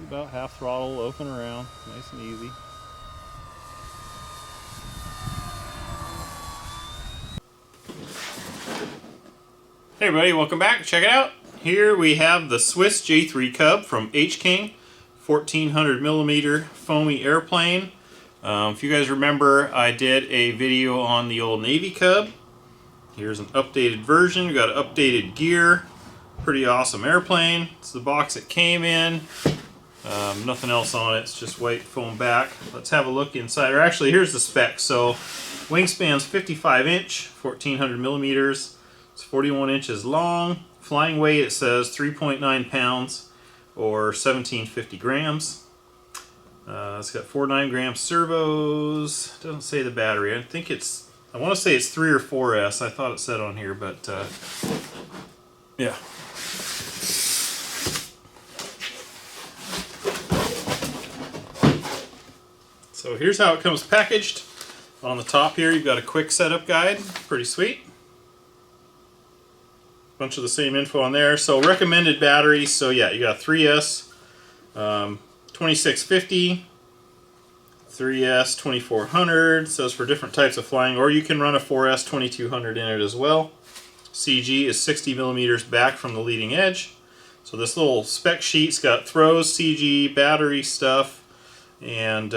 about half throttle, open around, nice and easy. Hey everybody, welcome back. Check it out. Here we have the Swiss J-3 Cub from HobbyKing, 1400mm foamy airplane. If you guys remember, I did a video on the old Navy Cub. Here's an updated version. We got updated gear. Pretty awesome airplane. It's the box it came in. Nothing else on it. It's just white foam back. Let's have a look inside. Or actually, here's the specs. So, wingspan's 55 inch, 1400mm. It's 41 inches long. Flying weight, it says 3.9 pounds or 1750 grams. It's got 4 9-gram servos. Doesn't say the battery. I want to say it's 3 or 4S. I thought it said on here, but yeah. So here's how it comes packaged. On the top here, you've got a quick setup guide. Pretty sweet. Bunch of the same info on there. So recommended batteries. So yeah, you got 3S 2650, 3S 2400. Says for different types of flying, or you can run a 4S 2200 in it as well. CG is 60mm back from the leading edge. So this little spec sheet's got throws, CG, battery stuff, and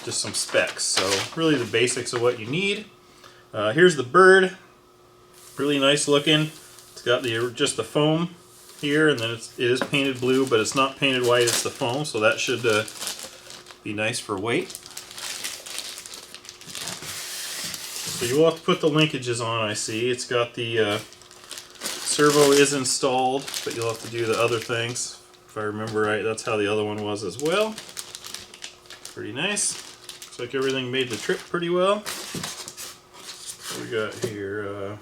just some specs. So really the basics of what you need. Here's the bird. Really nice looking. It's got just the foam here, and then it is painted blue, but it's not painted white, it's the foam, so that should be nice for weight. So you will have to put the linkages on, I see. It's got the servo is installed, but you'll have to do the other things. If I remember right, that's how the other one was as well. Pretty nice. Looks like everything made the trip pretty well. What we got here?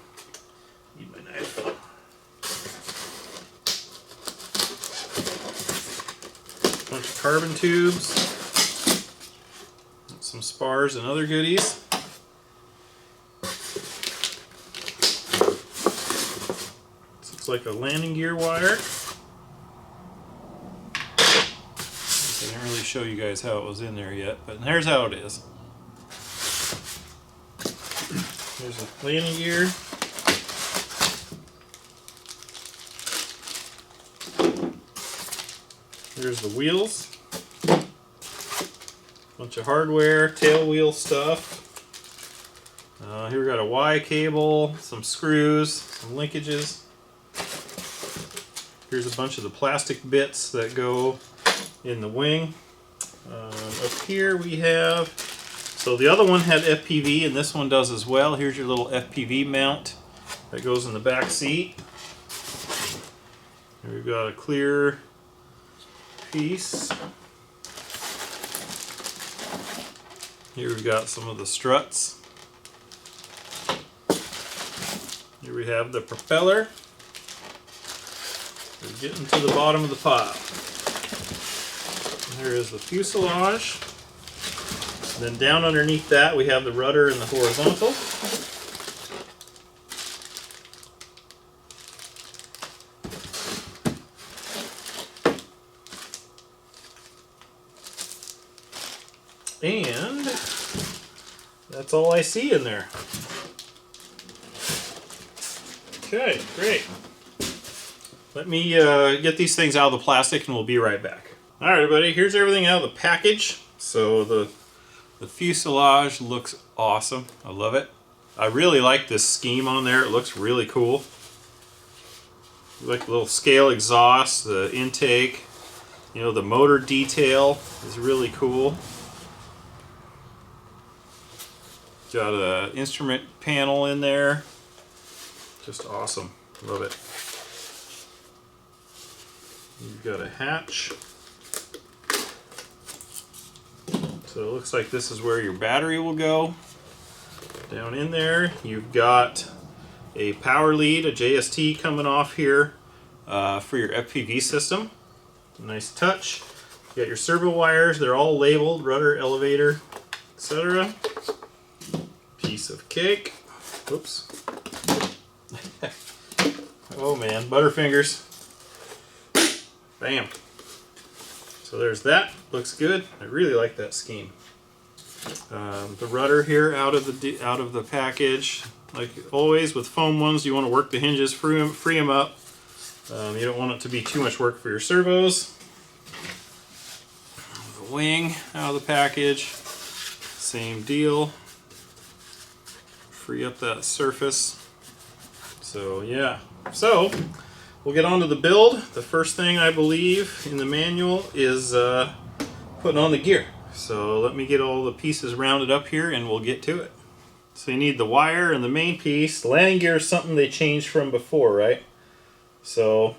Need my knife. Bunch of carbon tubes, some spars and other goodies. This looks like a landing gear wire. I didn't really show you guys how it was in there yet, but here's how it is. There's a landing gear. There's the wheels. Bunch of hardware, tail wheel stuff. Here we got a Y cable, some screws, some linkages. Here's a bunch of the plastic bits that go in the wing. Up here we have, so the other one had FPV and this one does as well. Here's your little FPV mount that goes in the back seat. Here we've got a clear piece. Here we've got some of the struts. Here we have the propeller. We're getting to the bottom of the pile. There is the fuselage. And then down underneath that we have the rudder and the horizontal. And that's all I see in there. Okay, great. Let me get these things out of the plastic and we'll be right back. Alright everybody, here's everything out of the package. So the fuselage looks awesome. I love it. I really like this scheme on there. It looks really cool. Like the little scale exhaust, the intake, you know, the motor detail is really cool. Got an instrument panel in there. Just awesome. Love it. You've got a hatch. So it looks like this is where your battery will go. Down in there, you've got a power lead, a JST coming off here for your FPV system. Nice touch. You got your servo wires. They're all labeled, rudder, elevator, etc. Piece of cake. Oops. Oh man, Butterfingers. Bam. So there's that. Looks good. I really like that scheme. The rudder here out of the package. Like always with foam ones, you want to work the hinges, free them up. You don't want it to be too much work for your servos. The wing out of the package. Same deal. Free up that surface. So yeah. So we'll get on to the build. The first thing I believe in the manual is putting on the gear. So let me get all the pieces rounded up here and we'll get to it. So you need the wire and the main piece. The landing gear is something they changed from before, right? So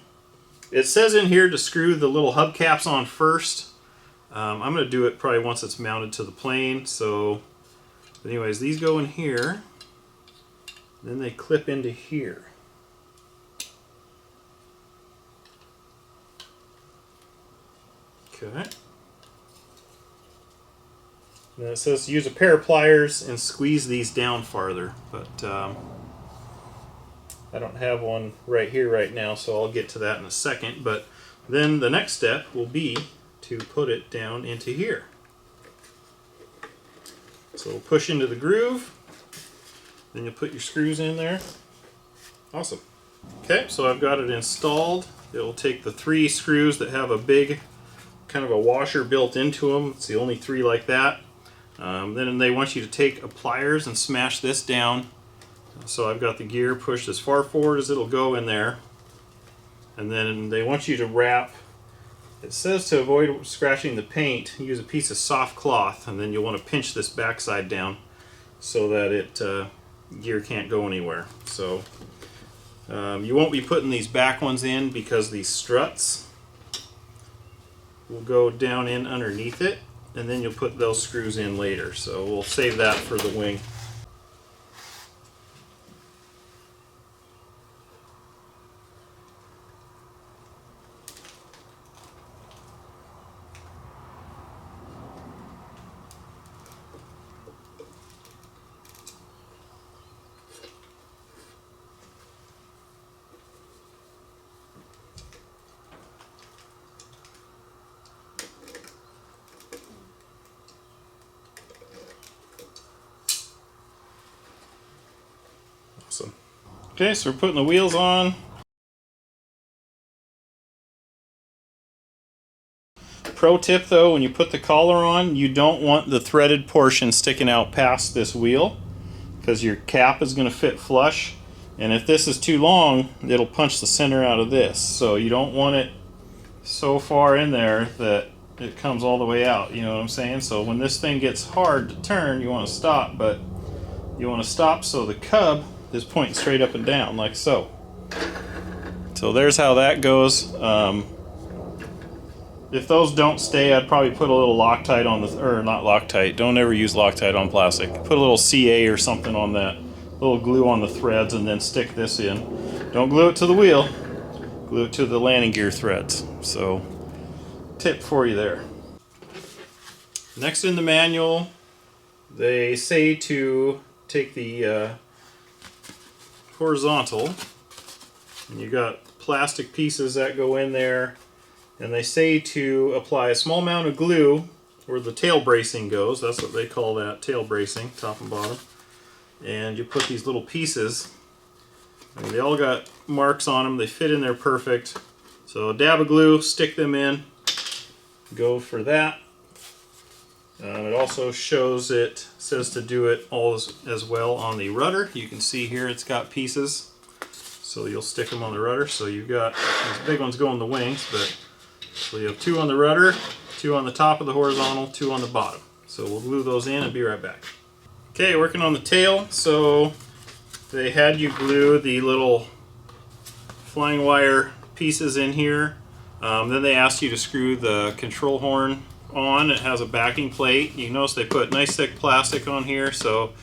it says in here to screw the little hubcaps on first. I'm going to do it probably once it's mounted to the plane. So anyways, these go in here. Then they clip into here. Okay. And it says use a pair of pliers and squeeze these down farther, but I don't have one right here right now, so I'll get to that in a second. But then the next step will be to put it down into here. So we'll push into the groove, then you'll put your screws in there. Awesome. Okay, so I've got it installed. It will take the 3 screws that have a big kind of a washer built into them. It's the only 3 like that. Then they want you to take pliers and smash this down. So I've got the gear pushed as far forward as it'll go in there. And then they want you to wrap, it says to avoid scratching the paint, use a piece of soft cloth, and then you'll want to pinch this backside down so that it gear can't go anywhere. So you won't be putting these back ones in because these struts will go down in underneath it, and then you'll put those screws in later. So we'll save that for the wing. Awesome. Okay, so we're putting the wheels on. Pro tip though, when you put the collar on, you don't want the threaded portion sticking out past this wheel because your cap is going to fit flush, and if this is too long, it'll punch the center out of this. So you don't want it so far in there that it comes all the way out, you know what I'm saying? So when this thing gets hard to turn, you want to stop, but you want to stop so the cub is pointing straight up and down, like so. So there's how that goes. If those don't stay, I'd probably put a little Loctite on the, or not Loctite, don't ever use Loctite on plastic. Put a little CA or something on that, a little glue on the threads, and then stick this in. Don't glue it to the wheel, glue it to the landing gear threads. So, tip for you there. Next in the manual, they say to take the horizontal, and you got plastic pieces that go in there, and they say to apply a small amount of glue where the tail bracing goes. That's what they call that, tail bracing, top and bottom. And you put these little pieces, and they all got marks on them. They fit in there perfect. So a dab of glue, stick them in, go for that. It also shows it, says to do it all as well on the rudder. You can see here it's got pieces, so you'll stick them on the rudder. So you've got, these big ones go on the wings, but so you have 2 on the rudder, 2 on the top of the horizontal, 2 on the bottom. So we'll glue those in and be right back. Okay, working on the tail. So they had you glue the little flying wire pieces in here. Then they asked you to screw the control horn on. It has a backing plate. You notice they put nice thick plastic on here, so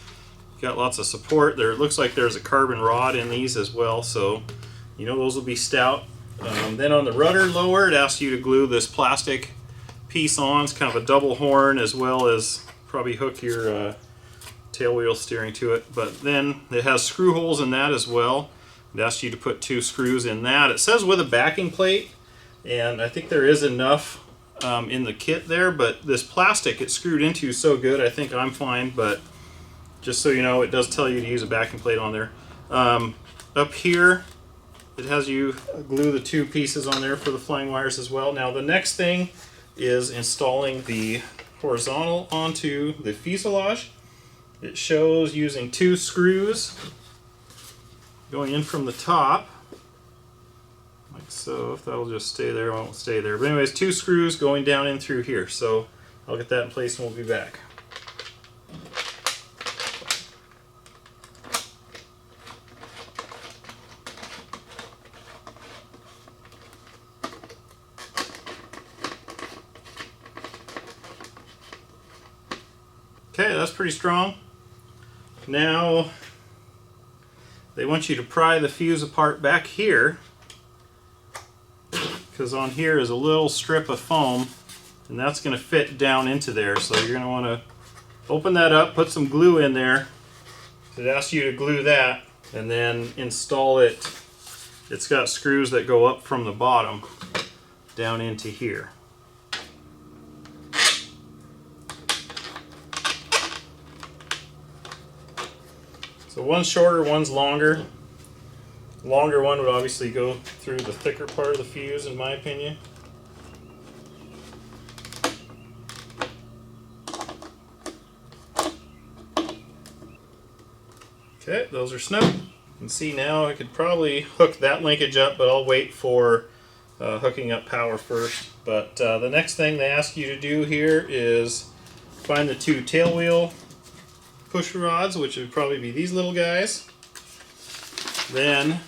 you've got lots of support there. It looks like there's a carbon rod in these as well, so you know those will be stout. Then on the rudder lower, it asks you to glue this plastic piece on. It's kind of a double horn, as well as probably hook your tail wheel steering to it. But then it has screw holes in that as well. It asks you to put 2 screws in that. It says with a backing plate, and I think there is enough in the kit there, but this plastic it's screwed into so good, I think I'm fine, but just so you know, it does tell you to use a backing plate on there. Up here, it has you glue the two pieces on there for the flying wires as well. Now the next thing is installing the horizontal onto the fuselage. It shows using 2 screws going in from the top, like so. If that'll just stay there, it won't stay there. But anyways, 2 screws going down in through here. So I'll get that in place and we'll be back. Okay, that's pretty strong. Now they want you to pry the fuse apart back here, because on here is a little strip of foam and that's going to fit down into there. So you're going to want to open that up, put some glue in there. It asks you to glue that and then install it. It's got screws that go up from the bottom down into here. So one's shorter, one's longer. The longer one would obviously go through the thicker part of the fuse, in my opinion. Okay, those are snug. You can see now I could probably hook that linkage up, but I'll wait for hooking up power first. But the next thing they ask you to do here is find the 2 tail wheel push rods, which would probably be these little guys. Then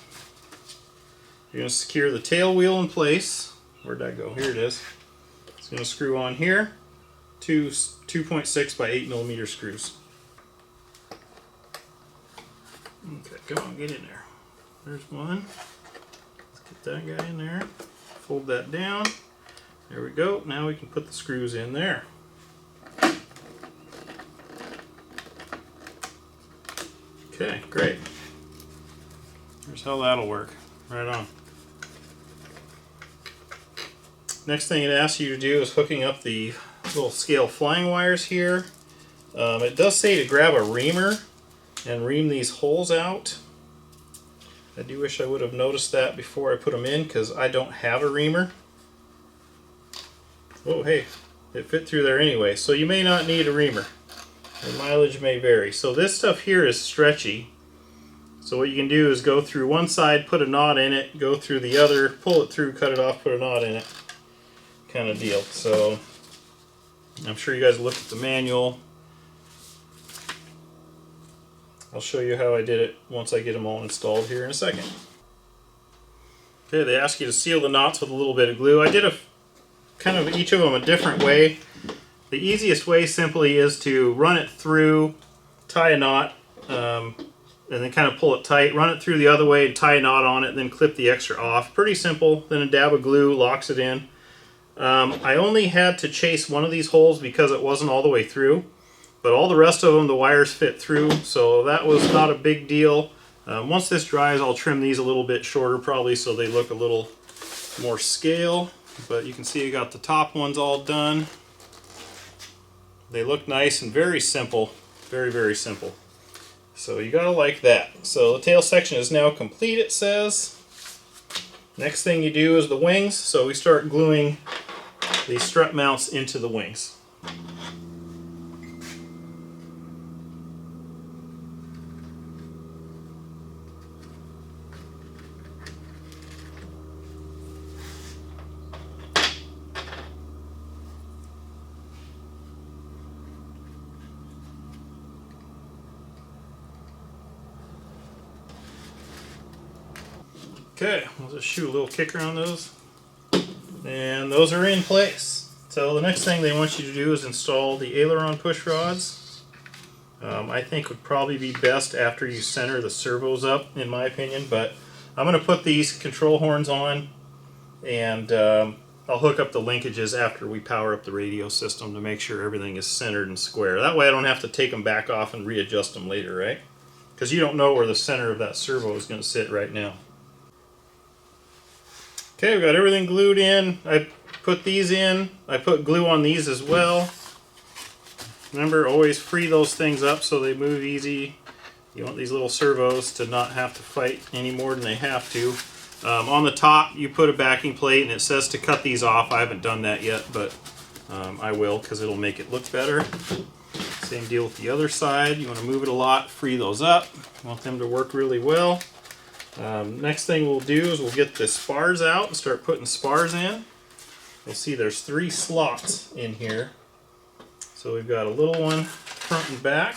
you're going to secure the tail wheel in place. Where'd that go? Here it is. It's going to screw on here. 2.6 by 8 millimeter screws. Okay, come on, get in there. There's one. Let's get that guy in there. Fold that down. There we go. Now we can put the screws in there. Okay, great. Here's how that'll work. Right on. Next thing it asks you to do is hooking up the little scale flying wires here. It does say to grab a reamer and ream these holes out. I do wish I would have noticed that before I put them in, because I don't have a reamer. Oh, hey, it fit through there anyway, so you may not need a reamer. The mileage may vary. So this stuff here is stretchy. So what you can do is go through one side, put a knot in it, go through the other, pull it through, cut it off, put a knot in it, kind of deal. So I'm sure you guys looked at the manual. I'll show you how I did it once I get them all installed here in a second. Okay, they ask you to seal the knots with a little bit of glue. I did a kind of each of them a different way. The easiest way simply is to run it through, tie a knot, and then kind of pull it tight, run it through the other way and tie a knot on it, and then clip the extra off. Pretty simple. Then a dab of glue locks it in. I only had to chase one of these holes because it wasn't all the way through, but all the rest of them the wires fit through, so that was not a big deal. Once this dries, I'll trim these a little bit shorter probably so they look a little more scale, but you can see I got the top ones all done. They look nice and very simple, very, very simple. So you gotta like that. So the tail section is now complete, it says. Next thing you do is the wings. So we start gluing the strut mounts into the wings. Okay, we'll just shoot a little kicker on those. And those are in place. So the next thing they want you to do is install the aileron push rods. I think would probably be best after you center the servos up, in my opinion, but I'm going to put these control horns on, and I'll hook up the linkages after we power up the radio system to make sure everything is centered and square. That way I don't have to take them back off and readjust them later, right? Because you don't know where the center of that servo is going to sit right now. Okay, we've got everything glued in. I put these in. I put glue on these as well. Remember, always free those things up so they move easy. You want these little servos to not have to fight any more than they have to. On the top, you put a backing plate, and it says to cut these off. I haven't done that yet, but I will, because it'll make it look better. Same deal with the other side. You want to move it a lot, free those up. You want them to work really well. Next thing we'll do is we'll get the spars out and start putting spars in. You'll see there's 3 slots in here. So we've got a little one front and back.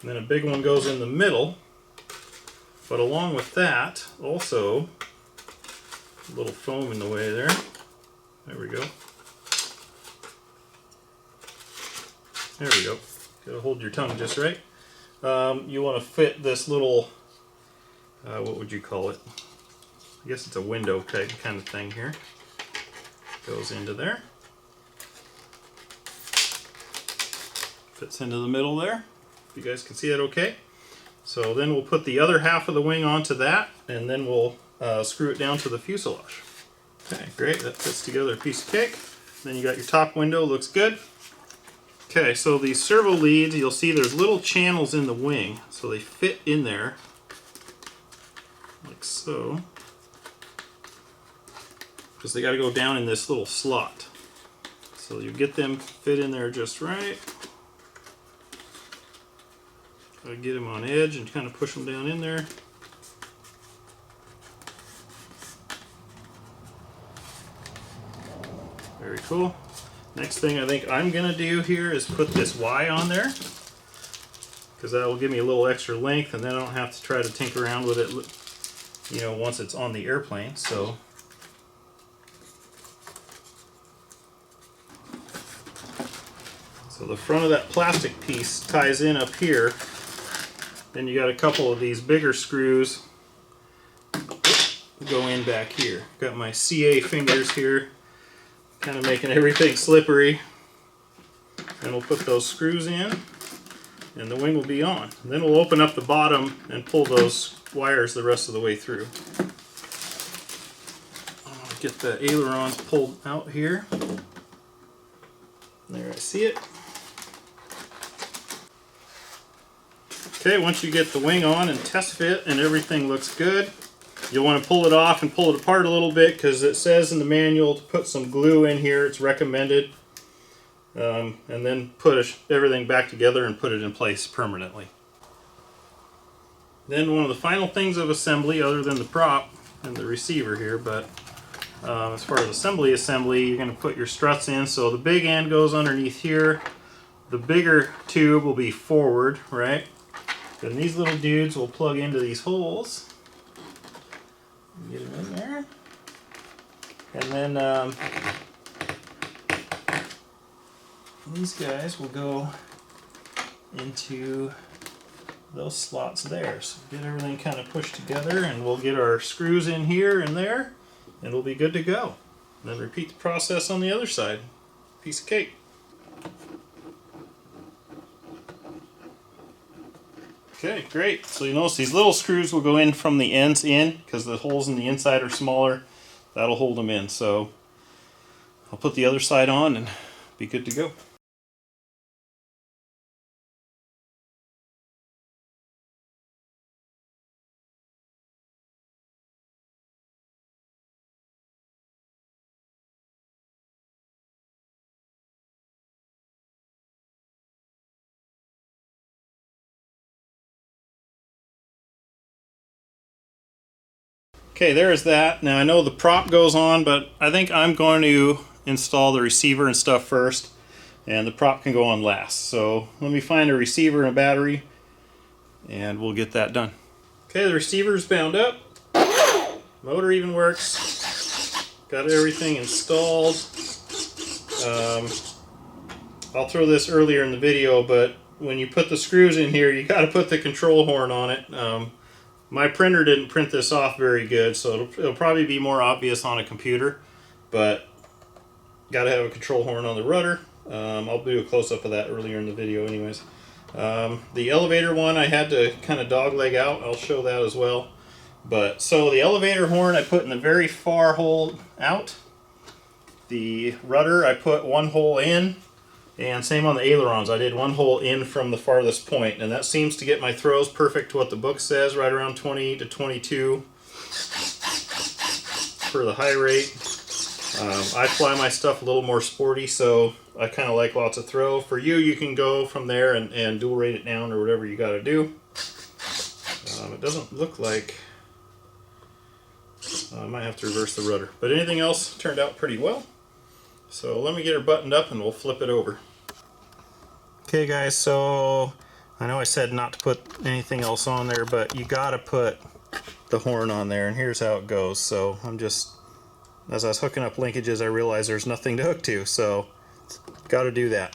And then a big one goes in the middle. But along with that, also, a little foam in the way there. There we go. There we go. Gotta hold your tongue just right. You want to fit this little, what would you call it? I guess it's a window type kind of thing here. Goes into there. Fits into the middle there. If you guys can see that okay. So then we'll put the other half of the wing onto that, and then we'll screw it down to the fuselage. Okay, great. That fits together a piece of cake. Then you got your top window, looks good. Okay, so these servo leads, you'll see there's little channels in the wing, so they fit in there, like so. Because they got to go down in this little slot. So you get them fit in there just right. Got to get them on edge and kind of push them down in there. Very cool. Next thing I think I'm going to do here is put this Y on there, because that will give me a little extra length, and then I don't have to try to tinker around with it, you know, once it's on the airplane. So the front of that plastic piece ties in up here. Then you got a couple of these bigger screws go in back here. Got my CA fingers here, kind of making everything slippery. And we'll put those screws in, and the wing will be on. And then we'll open up the bottom and pull those wires the rest of the way through. I'll get the ailerons pulled out here. There, I see it. Okay, once you get the wing on and test fit and everything looks good, you'll want to pull it off and pull it apart a little bit, because it says in the manual to put some glue in here. It's recommended. And then put everything back together and put it in place permanently. Then one of the final things of assembly, other than the prop and the receiver here, but as far as assembly, you're going to put your struts in. So the big end goes underneath here. The bigger tube will be forward, right? Then these little dudes will plug into these holes. Get them in there. And then these guys will go into those slots there. So get everything kind of pushed together, and we'll get our screws in here and there, and we'll be good to go. And then repeat the process on the other side. Piece of cake. Okay, great. So you notice these little screws will go in from the ends in, because the holes in the inside are smaller. That'll hold them in. So I'll put the other side on and be good to go. Okay, there's that. Now I know the prop goes on, but I think I'm going to install the receiver and stuff first, and the prop can go on last. So let me find a receiver and a battery, and we'll get that done. Okay, the receiver's bound up. Motor even works. Got everything installed. I'll throw this earlier in the video, but when you put the screws in here, you got to put the control horn on it. My printer didn't print this off very good, so it'll probably be more obvious on a computer, but got to have a control horn on the rudder. I'll do a close-up of that earlier in the video anyways. The elevator one I had to kind of dogleg out. I'll show that as well. But so the elevator horn I put in the very far hole out. The rudder I put one hole in, and same on the ailerons. I did one hole in from the farthest point, and that seems to get my throws perfect to what the book says, right around 20 to 22 for the high rate. I fly my stuff a little more sporty, so I kind of like lots of throw. For you, you can go from there and dual rate it down or whatever you got to do. It doesn't look like... I might have to reverse the rudder. But anything else turned out pretty well. So let me get her buttoned up and we'll flip it over. Okay guys, so I know I said not to put anything else on there, but you gotta put the horn on there, and here's how it goes. So I'm just, as I was hooking up linkages, I realized there's nothing to hook to, so gotta do that.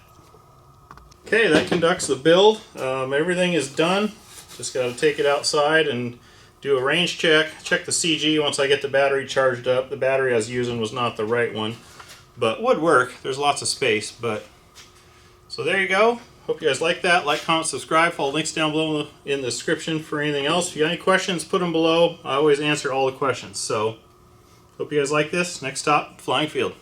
Okay, that conducts the build. Everything is done. Just gotta take it outside and do a range check, check the CG once I get the battery charged up. The battery I was using was not the right one, but would work. There's lots of space, but so there you go. Hope you guys like that. Like, comment, subscribe. Follow links down below in the description for anything else. If you got any questions, put them below. I always answer all the questions. So hope you guys like this. Next stop, flying field.